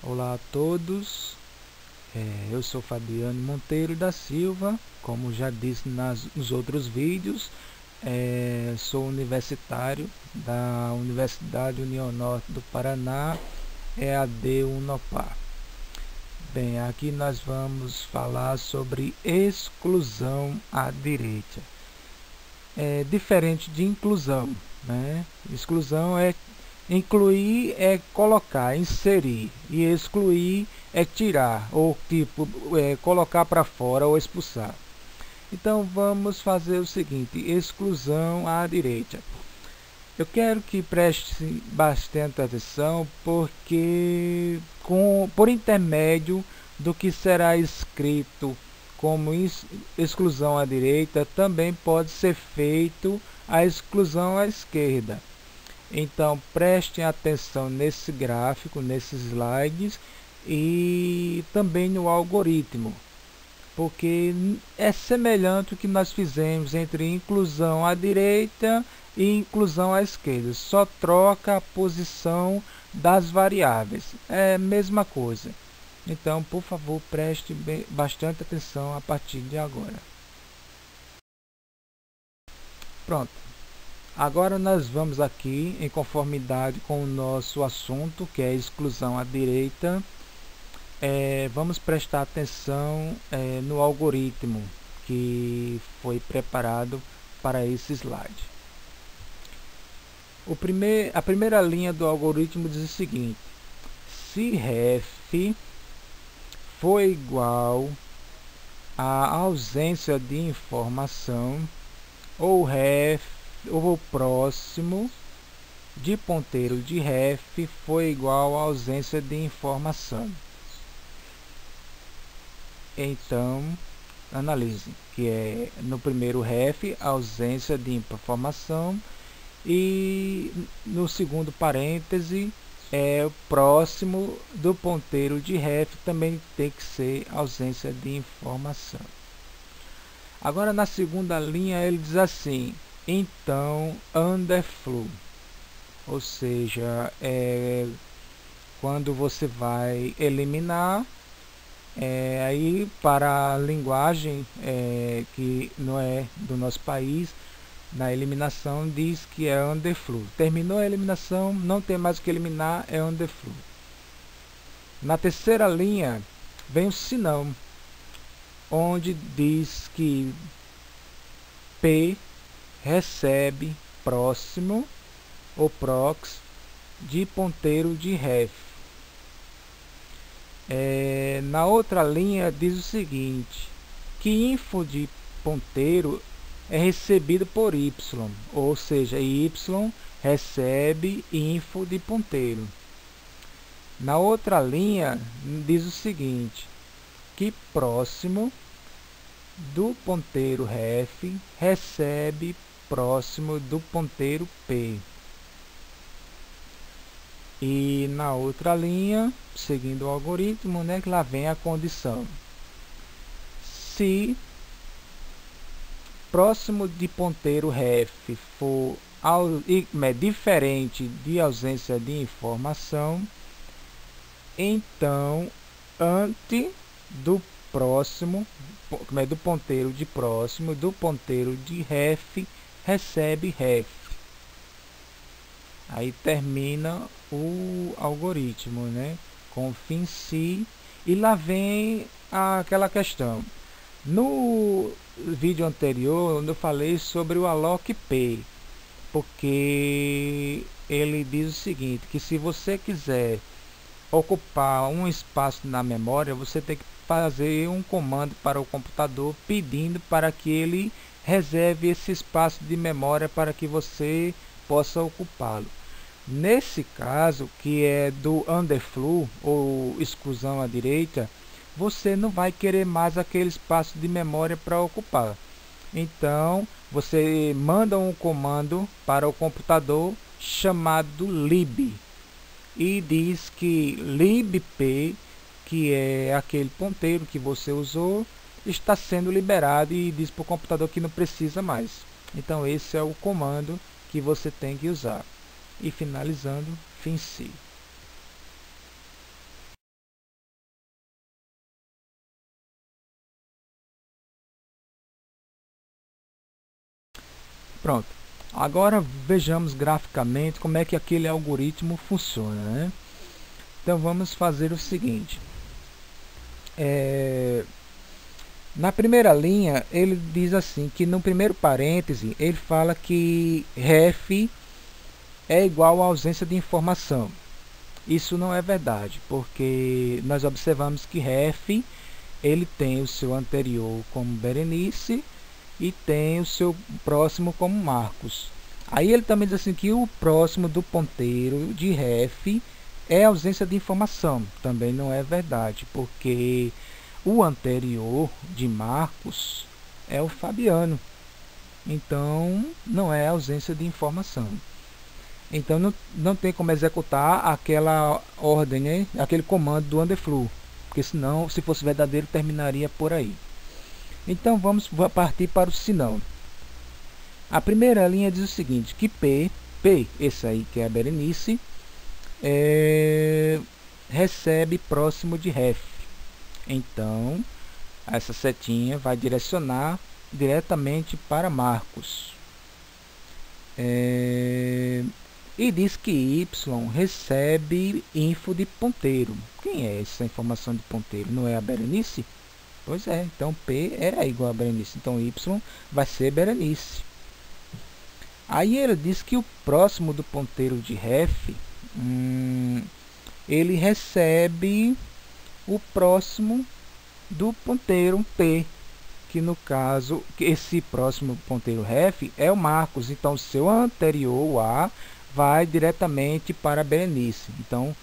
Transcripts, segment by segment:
Olá a todos, eu sou Fabiano Monteiro da Silva, como já disse nos outros vídeos, sou universitário da Universidade União Norte do Paraná, EAD Unopar. Bem, aqui nós vamos falar sobre exclusão à direita. É diferente de inclusão, né? Exclusão é incluir, é colocar, inserir, e excluir é tirar, ou tipo, colocar para fora ou expulsar. Então vamos fazer o seguinte: exclusão à direita. Eu quero que preste bastante atenção, porque por intermédio do que será escrito como exclusão à direita, também pode ser feito a exclusão à esquerda. Então prestem atenção nesse gráfico, nesses slides e também no algoritmo, porque é semelhante ao que nós fizemos entre inclusão à direita e inclusão à esquerda, só troca a posição das variáveis, é a mesma coisa. Então, por favor, preste bastante atenção a partir de agora. Pronto. Agora nós vamos aqui, em conformidade com o nosso assunto, que é a exclusão à direita, vamos prestar atenção no algoritmo que foi preparado para esse slide. A primeira linha do algoritmo diz o seguinte: se ref for igual à ausência de informação, ou ref ou próximo de ponteiro de ref foi igual à ausência de informação. Então, analise, que é no primeiro ref, ausência de informação, e no segundo parêntese, o próximo do ponteiro de ref também tem que ser ausência de informação. Agora, na segunda linha, ele diz assim: então underflow, ou seja, quando você vai eliminar, aí para a linguagem que não é do nosso país, na eliminação diz que é underflow. Terminou a eliminação, não tem mais o que eliminar, é underflow. Na terceira linha vem o senão, onde diz que P recebe próximo ou prox de ponteiro de ref. Na outra linha diz o seguinte, que info de ponteiro é recebido por y, ou seja, y recebe info de ponteiro. Na outra linha diz o seguinte, que próximo do ponteiro ref recebe próximo do ponteiro P. E na outra linha, seguindo o algoritmo, né, que lá vem a condição: se próximo de ponteiro ref for diferente de ausência de informação, então antes do próximo, do ponteiro de próximo do ponteiro de ref recebe ref. Aí termina o algoritmo, né, com fim se, e lá vem aquela questão. No vídeo anterior eu falei sobre o alloc P, porque ele diz o seguinte, que se você quiser ocupar um espaço na memória, você tem que fazer um comando para o computador pedindo para que ele reserve esse espaço de memória para que você possa ocupá-lo. Nesse caso, que é do underflow ou exclusão à direita, você não vai querer mais aquele espaço de memória para ocupar. Então, você manda um comando para o computador chamado lib e diz que libp, que é aquele ponteiro que você usou, está sendo liberado, e diz para o computador que não precisa mais. Então esse é o comando que você tem que usar. E finalizando, fim se. Pronto. Agora vejamos graficamente como é que aquele algoritmo funciona, né? Então vamos fazer o seguinte. Na primeira linha ele diz assim que no primeiro parêntese ele fala que ref é igual à ausência de informação. Isso não é verdade, porque nós observamos que ref ele tem o seu anterior como Berenice e tem o seu próximo como Marcos. Aí ele também diz assim que o próximo do ponteiro de ref é ausência de informação. Também não é verdade, porque o anterior de Marcos é o Fabiano. Então não é ausência de informação. Então não tem como executar aquela ordem, né? Aquele comando do underflow, porque senão, se fosse verdadeiro, terminaria por aí. Então vamos partir para o senão. A primeira linha diz o seguinte, que P, esse aí que é a Berenice, recebe próximo de ref. Então essa setinha vai direcionar diretamente para Marcos. E diz que Y recebe info de ponteiro. Quem é essa informação de ponteiro? Não é a Berenice? Pois é, então P era igual a Berenice, então Y vai ser Berenice. Aí ele diz que o próximo do ponteiro de ref, ele recebe o próximo do ponteiro P, que no caso, esse próximo ponteiro ref é o Marcos, então seu anterior A vai diretamente para Berenice. Então,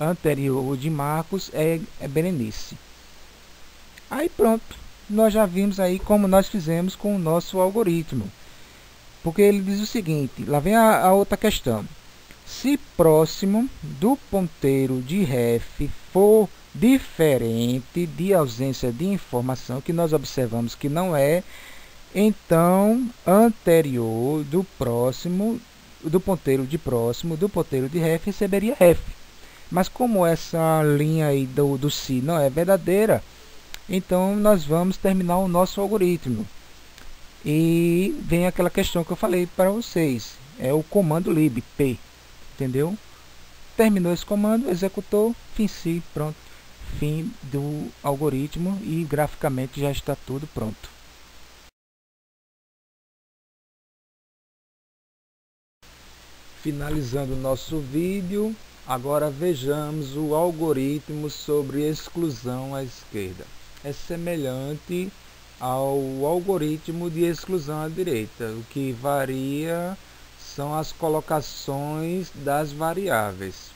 anterior de Marcos é Berenice. Aí pronto, nós já vimos aí como nós fizemos com o nosso algoritmo. Porque ele diz o seguinte, lá vem a outra questão. Se próximo do ponteiro de ref for diferente de ausência de informação, que nós observamos que não é, então anterior do próximo do ponteiro de próximo do ponteiro de ref receberia ref. Mas como essa linha aí do se não é verdadeira, então nós vamos terminar o nosso algoritmo. E vem aquela questão que eu falei para vocês, é o comando lib p, entendeu? Terminou esse comando, executou, fim si, pronto, fim do algoritmo e graficamente já está tudo pronto. Finalizando o nosso vídeo, agora vejamos o algoritmo sobre exclusão à esquerda. É semelhante ao algoritmo de exclusão à direita. O que varia são as colocações das variáveis.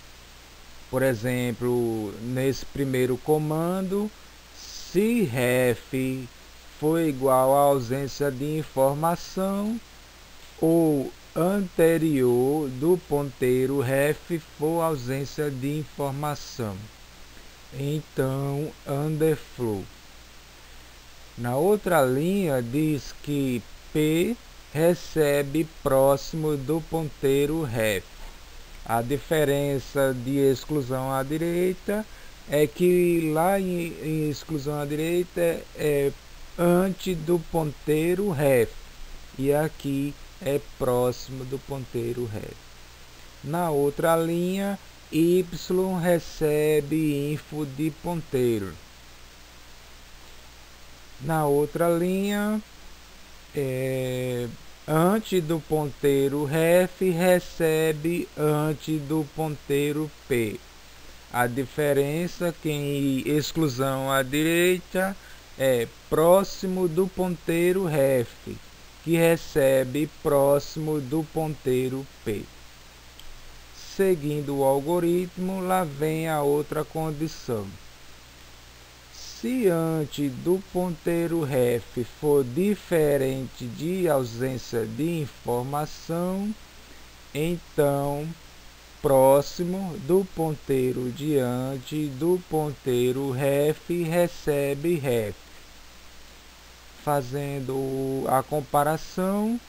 Por exemplo, nesse primeiro comando, se ref for igual à ausência de informação, ou anterior do ponteiro ref for ausência de informação, então underflow. Na outra linha diz que P recebe próximo do ponteiro ref. A diferença de exclusão à direita é que lá em exclusão à direita é antes do ponteiro ref e aqui é próximo do ponteiro ref. Na outra linha, Y recebe info de ponteiro. Na outra linha, antes do ponteiro ref recebe antes do ponteiro P. A diferença que em exclusão à direita é próximo do ponteiro ref, que recebe próximo do ponteiro P. Seguindo o algoritmo, lá vem a outra condição. Se antes do ponteiro ref for diferente de ausência de informação, então próximo do ponteiro diante do ponteiro ref recebe ref. Fazendo a comparação,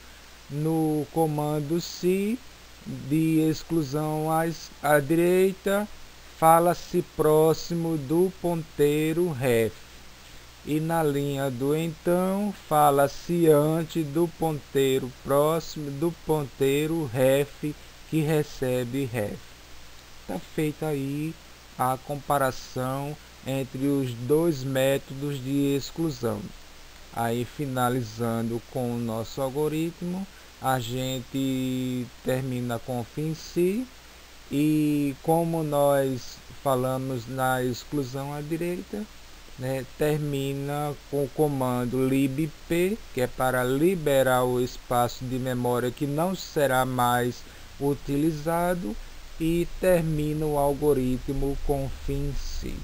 no comando se de exclusão à direita, fala-se próximo do ponteiro ref. e na linha do então fala-se antes do ponteiro próximo do ponteiro ref que recebe ref. Está feita aí a comparação entre os dois métodos de exclusão. Aí finalizando com o nosso algoritmo, a gente termina com fim si, e como nós falamos na exclusão à direita, né, termina com o comando libp, que é para liberar o espaço de memória que não será mais utilizado, e termina o algoritmo com fim si.